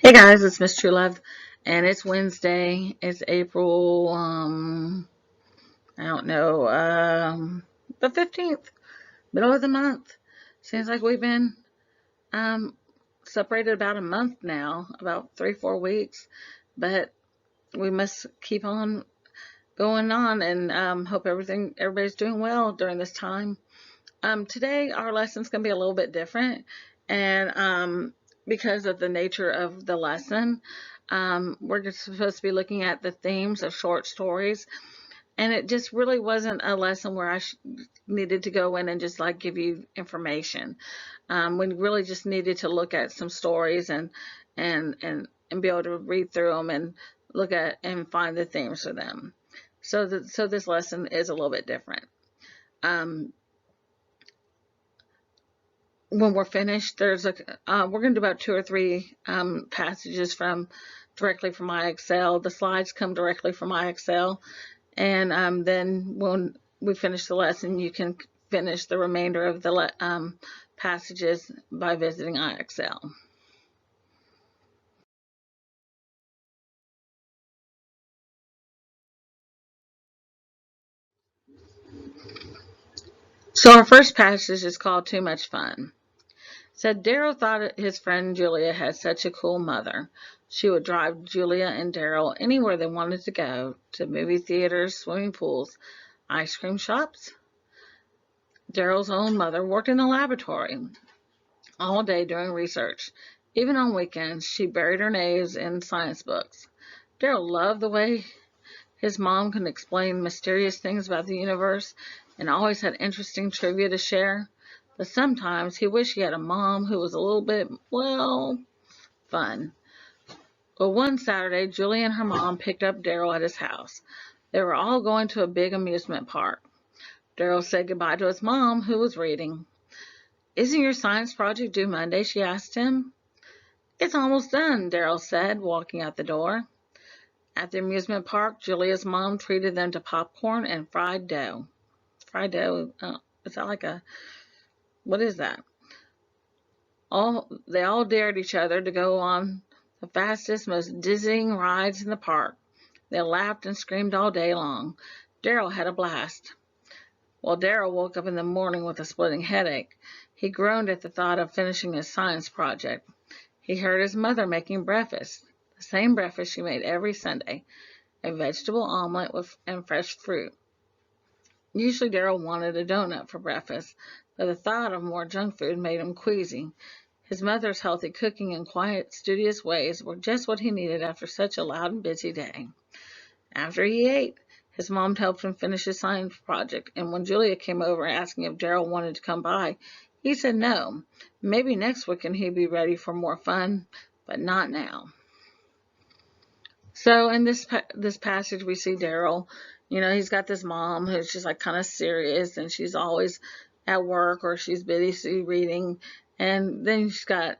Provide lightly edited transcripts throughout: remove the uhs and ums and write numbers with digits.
Hey guys, it's Miss True Love, and it's Wednesday. It's April, I don't know, the 15th, middle of the month. Seems like we've been um, separated about a month now, about 3, 4 weeks, but we must keep on going on and hope everybody's doing well during this time. Today our lesson's going to be a little bit different, and because of the nature of the lesson, we're just supposed to be looking at the themes of short stories, and it just really wasn't a lesson where I needed to go in and just like give you information. We really just needed to look at some stories and be able to read through them and look at and find the themes for them. So this lesson is a little bit different. Um, when we're finished, we're going to do about 2 or 3 passages from directly from iExcel. The slides come directly from iExcel, and then when we finish the lesson, you can finish the remainder of the passages by visiting iExcel. So our first passage is called Too Much Fun. Said Daryl thought his friend Julia had such a cool mother. She would drive Julia and Daryl anywhere they wanted to go, to movie theaters, swimming pools, ice cream shops. Daryl's own mother worked in the laboratory all day doing research. Even on weekends, she buried her nose in science books. Daryl loved the way his mom could explain mysterious things about the universe and always had interesting trivia to share. But sometimes he wished he had a mom who was a little bit, well, fun. Well, one Saturday, Julie and her mom picked up Daryl at his house. They were all going to a big amusement park. Daryl said goodbye to his mom, who was reading. "Isn't your science project due Monday?" she asked him. "It's almost done," Daryl said, walking out the door. At the amusement park, Julia's mom treated them to popcorn and fried dough. Fried dough, is that like what is that? They all dared each other to go on the fastest, most dizzying rides in the park. They laughed and screamed all day long. Daryl had a blast. Well, Daryl woke up in the morning with a splitting headache. He groaned at the thought of finishing his science project. He heard his mother making breakfast, the same breakfast she made every Sunday, a vegetable omelet and fresh fruit. Usually Daryl wanted a donut for breakfast, but the thought of more junk food made him queasy. His mother's healthy cooking and quiet, studious ways were just what he needed after such a loud and busy day. After he ate, his mom helped him finish his science project, and when Julia came over asking if Daryl wanted to come by, he said no. Maybe next weekend he'd be ready for more fun, but not now. So in this passage, we see Daryl. He's got this mom who's just like kind of serious, and she's always at work or she's busy reading. And then he's got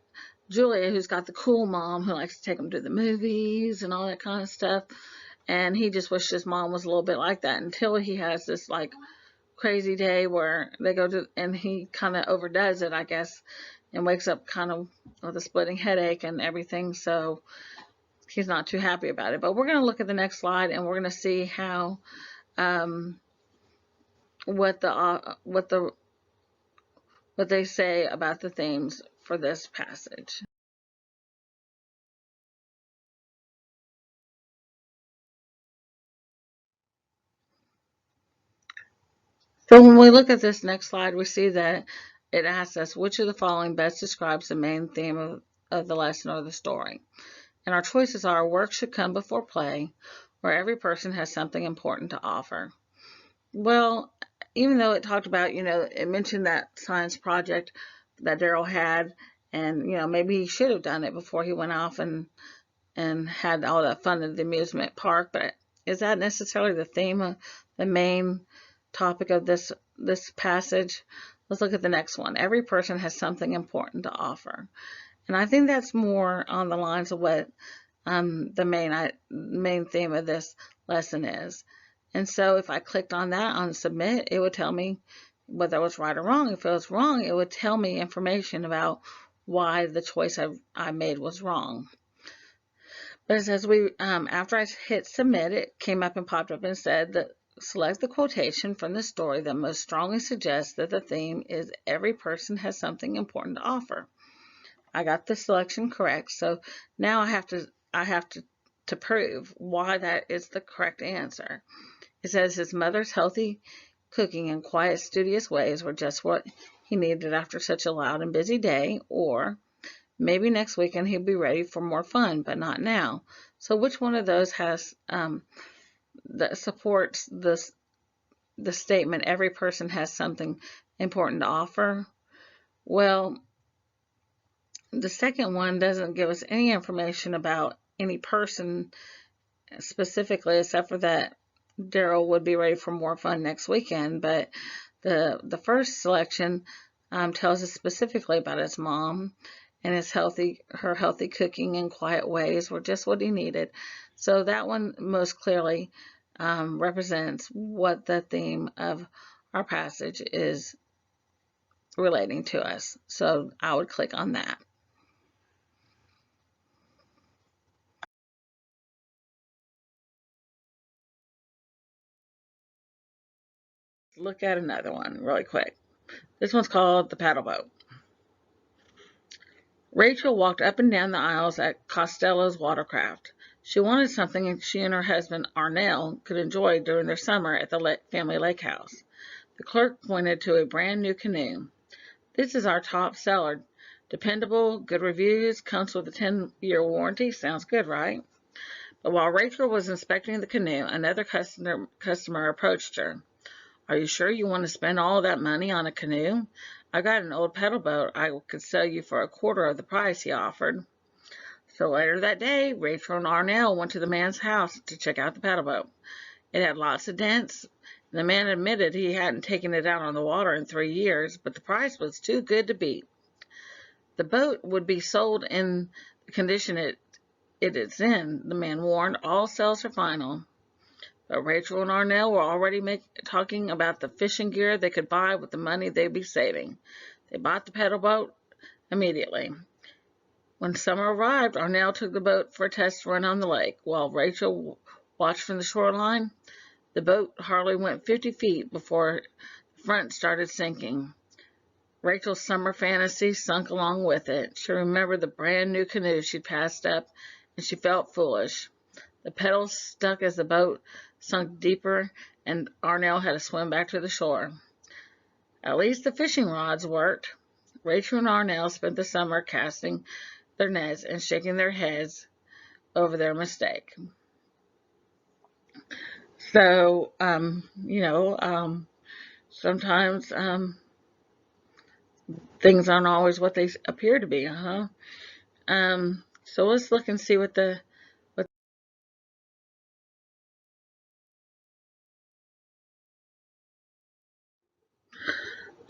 Julia, who's got the cool mom who likes to take him to the movies and all that kind of stuff. And he just wished his mom was a little bit like that until he has this like crazy day where they go to, and he kind of overdoes it, I guess, and wakes up kind of with a splitting headache and everything. So he's not too happy about it. But we're going to look at the next slide, and we're going to see how um, what they say about the themes for this passage. So when we look at this next slide, we see that it asks us which of the following best describes the main theme of the lesson or the story. And our choices are: work should come before play, where every person has something important to offer. Well, even though it talked about, it mentioned that science project that Daryl had, and, maybe he should have done it before he went off and had all that fun at the amusement park, but is that necessarily the theme of the main topic of this passage? Let's look at the next one. Every person has something important to offer. And I think that's more on the lines of what the main theme of this lesson is. And so if I clicked on that on submit, it would tell me whether it was right or wrong. If it was wrong, it would tell me information about why the choice I made was wrong. But it says after I hit submit, it came up and popped up and said that select the quotation from the story that most strongly suggests that the theme is every person has something important to offer. I got the selection correct, so now I have to prove why that is the correct answer. It says his mother's healthy cooking and quiet, studious ways were just what he needed after such a loud and busy day, or maybe next weekend he'll be ready for more fun, but not now. So which one of those has that supports the statement every person has something important to offer? Well, the second one doesn't give us any information about any person specifically, except for that Daryl would be ready for more fun next weekend. But the first selection tells us specifically about his mom, and her healthy cooking and quiet ways were just what he needed. So that one most clearly represents what the theme of our passage is relating to us. So I would click on that. Look at another one really quick. This one's called The Paddle Boat. Rachel walked up and down the aisles at Costello's Watercraft. She wanted something she and her husband, Arnell, could enjoy during their summer at the family lake house. The clerk pointed to a brand new canoe. This is our top seller. Dependable, good reviews, comes with a 10-year warranty. Sounds good, right? But while Rachel was inspecting the canoe, another customer approached her. Are you sure you want to spend all that money on a canoe? I got an old pedal boat I could sell you for a quarter of the price, he offered. So later that day, Rachel and Arnell went to the man's house to check out the pedal boat. It had lots of dents. The man admitted he hadn't taken it out on the water in 3 years, but the price was too good to beat. The boat would be sold in the condition it is in, the man warned. All sales are final. But Rachel and Arnell were already talking about the fishing gear they could buy with the money they'd be saving. They bought the pedal boat immediately. When summer arrived, Arnell took the boat for a test run on the lake. While Rachel watched from the shoreline, the boat hardly went 50 feet before the front started sinking. Rachel's summer fantasy sunk along with it. She remembered the brand new canoe she'd passed up, and she felt foolish. The pedals stuck as the boat sunk deeper, and Arnell had to swim back to the shore. At least the fishing rods worked. Rachel and Arnell spent the summer casting their nets and shaking their heads over their mistake. So, sometimes things aren't always what they appear to be, huh? So let's look and see what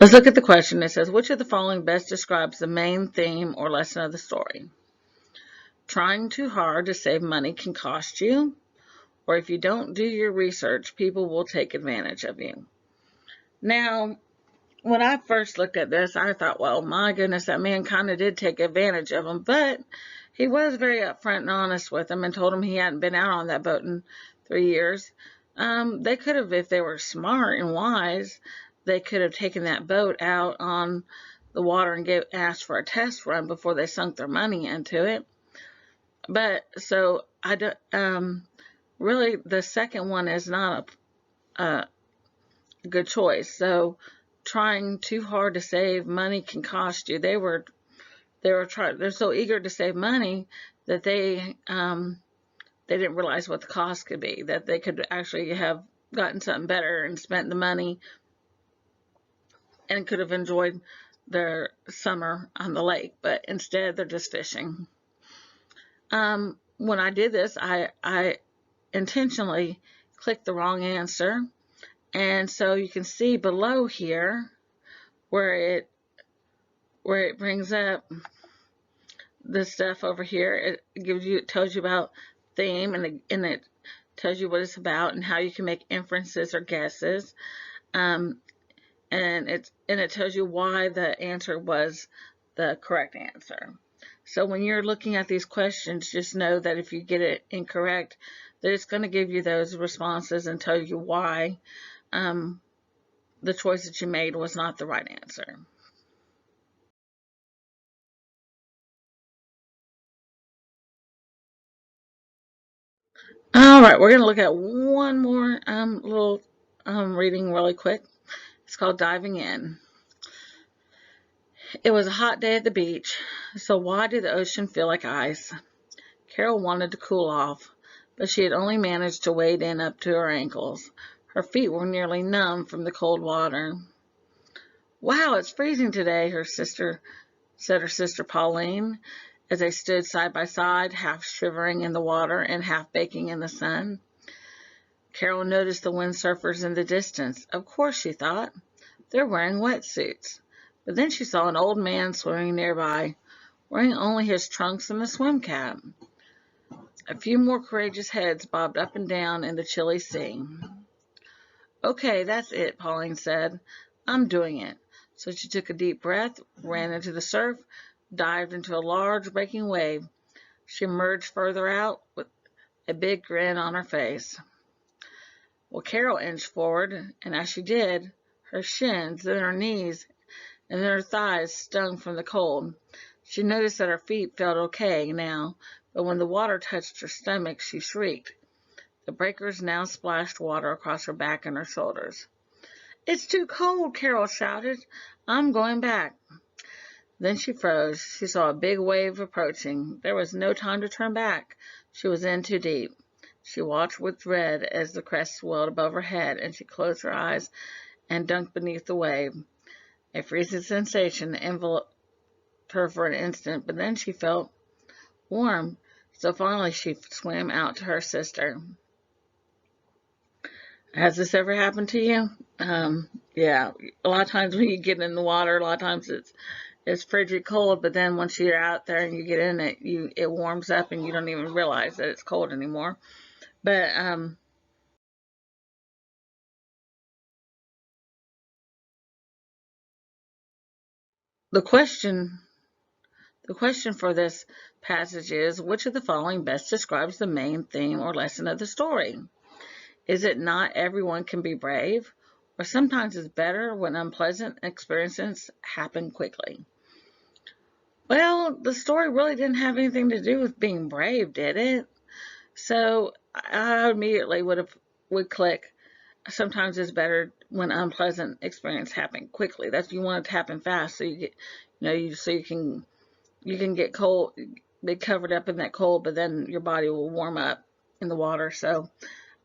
let's look at the question. It says, which of the following best describes the main theme or lesson of the story? Trying too hard to save money can cost you, or if you don't do your research, people will take advantage of you. Now, when I first looked at this, I thought, well, my goodness, that man kind of did take advantage of him, but he was very upfront and honest with him and told him he hadn't been out on that boat in 3 years. They could have, if they were smart and wise, they could have taken that boat out on the water and asked for a test run before they sunk their money into it. But so I don't, really the second one is not a good choice. So trying too hard to save money can cost you. They're so eager to save money that they didn't realize what the cost could be, that they could actually have gotten something better and spent the money and could have enjoyed their summer on the lake, but instead they're just fishing. When I did this, I intentionally clicked the wrong answer, and so you can see below here where it brings up the stuff over here. It tells you about theme, and it tells you what it's about and how you can make inferences or guesses. And it tells you why the answer was the correct answer. So when you're looking at these questions, just know that if you get it incorrect, that it's going to give you those responses and tell you why the choice that you made was not the right answer. All right, we're going to look at one more little reading really quick. It's called Diving In. It was a hot day at the beach, so why did the ocean feel like ice? Carol wanted to cool off, but she had only managed to wade in up to her ankles. Her feet were nearly numb from the cold water. Wow, it's freezing today, her sister Pauline, as they stood side by side, half shivering in the water and half baking in the sun. Carol noticed the windsurfers in the distance. Of course, she thought. They're wearing wetsuits. But then she saw an old man swimming nearby, wearing only his trunks and a swim cap. A few more courageous heads bobbed up and down in the chilly sea. Okay, that's it, Pauline said. I'm doing it. So she took a deep breath, ran into the surf, dived into a large breaking wave. She emerged further out with a big grin on her face. Well, Carol inched forward, and as she did, her shins, then her knees, and then her thighs stung from the cold. She noticed that her feet felt okay now, but when the water touched her stomach, she shrieked. The breakers now splashed water across her back and her shoulders. It's too cold, Carol shouted. I'm going back. Then she froze. She saw a big wave approaching. There was no time to turn back. She was in too deep. She watched with dread as the crest swelled above her head, and she closed her eyes and dunked beneath the wave. A freezing sensation enveloped her for an instant, but then she felt warm. So finally she swam out to her sister. Has this ever happened to you? Yeah, a lot of times when you get in the water, a lot of times it's frigid cold, but then once you're out there and you get in it, it warms up and you don't even realize that it's cold anymore. But the question the question for this passage is, which of the following best describes the main theme or lesson of the story? Is it not everyone can be brave? Or sometimes it's better when unpleasant experiences happen quickly? Well, the story really didn't have anything to do with being brave, did it? So I immediately would click. Sometimes it's better when unpleasant experience happen quickly. That's you want it to happen fast, so you get, so you can get cold, be covered up in that cold, but then your body will warm up in the water. So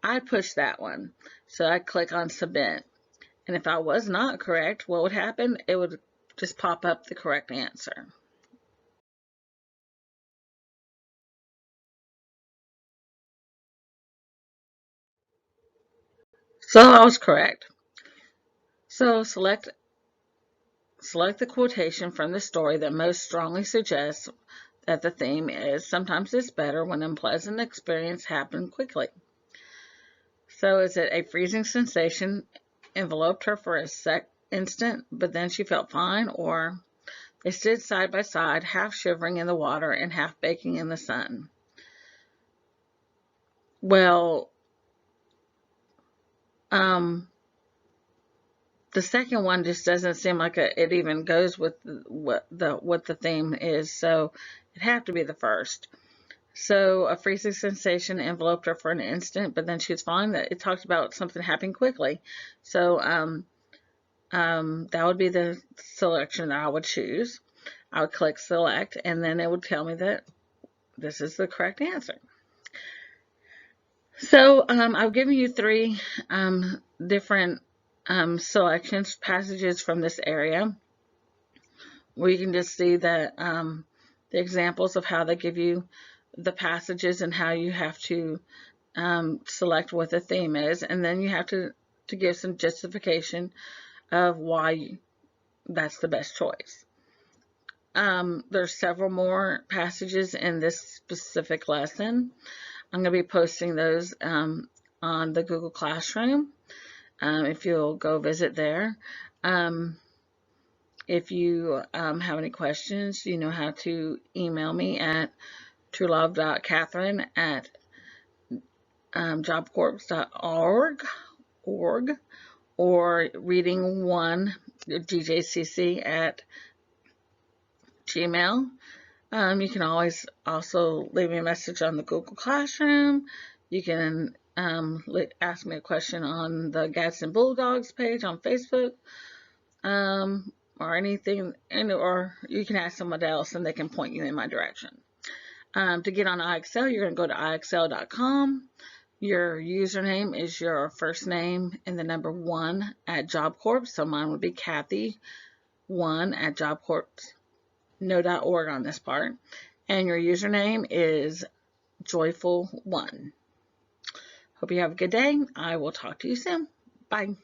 I push that one. So I click on submit. And if I was not correct, what would happen? It would just pop up the correct answer. So I was correct. So select the quotation from the story that most strongly suggests that the theme is sometimes it's better when unpleasant experience happen quickly. So is it a freezing sensation enveloped her for a instant, but then she felt fine, or they stood side by side, half shivering in the water and half baking in the sun? Well, um, the second one just doesn't seem like it even goes with what the theme is, so it'd have to be the first. So a freezing sensation enveloped her for an instant, but then she was fine. That it talked about something happening quickly, so that would be the selection that I would choose. I would click select, and then it would tell me that this is the correct answer. So I've given you three different selections, passages from this area, where you can just see that the examples of how they give you the passages and how you have to select what the theme is, and then you have to give some justification of why that's the best choice. There's several more passages in this specific lesson. I'm going to be posting those on the Google Classroom if you'll go visit there. If you have any questions, you know how to email me at truelove.catherine@jobcorps.org or reading1djcc@gmail. You can always also leave me a message on the Google Classroom. You can ask me a question on the Gadsden Bulldogs page on Facebook, or anything, or you can ask someone else and they can point you in my direction. To get on IXL, you're going to go to IXL.com. Your username is your first name and the number 1 at Job Corps. So mine would be Kathy1 at Job Corps. No.org on this part. And your username is Joyful1. Hope you have a good day. I will talk to you soon. Bye.